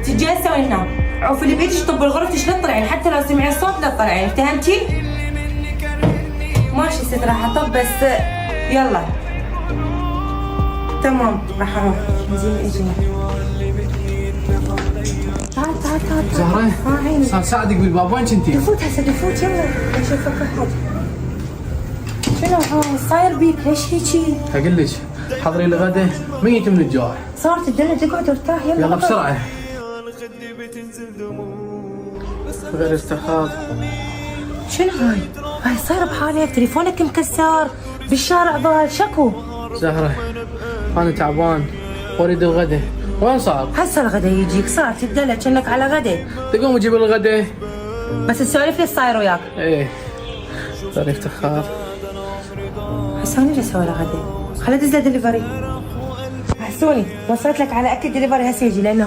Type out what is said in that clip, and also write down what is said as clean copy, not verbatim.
تجي هسه وننام. عوف اللي بيدش طب غرفتش لا تطلعين، حتى لو سمعي الصوت لا تطلعين، فهمتي؟ ماشي ست راح اطب بس يلا. تمام راح اروح. زين اجينا. تعال زهرة صار ساعدك بالباب، وين كنتي؟ فوت هسه فوت يلا اشوفك احد. شنو صاير بيك؟ ليش هيجي؟ اقول لك حضري الغدا ميت من الجوع. صارت الدنيا تقعد وارتاح يلا. يلا بسرعة. غير استخاف. شنو هاي صاير بحالك؟ تليفونك مكسر بالشارع ضال شكو. زهرة انا تعبان واريد الغدا، وين صار؟ هسه الغدا يجيك، صار تدلع كأنك على غدا. تقوم تجيب الغدا؟ بس السوالف ليش صاير وياك؟ ايه صار افتخار. هسه انا اسوي الغدا؟ خلي ادز له دليفري. حسوني وصلت لك على اكل دليفري هسه يجي لانه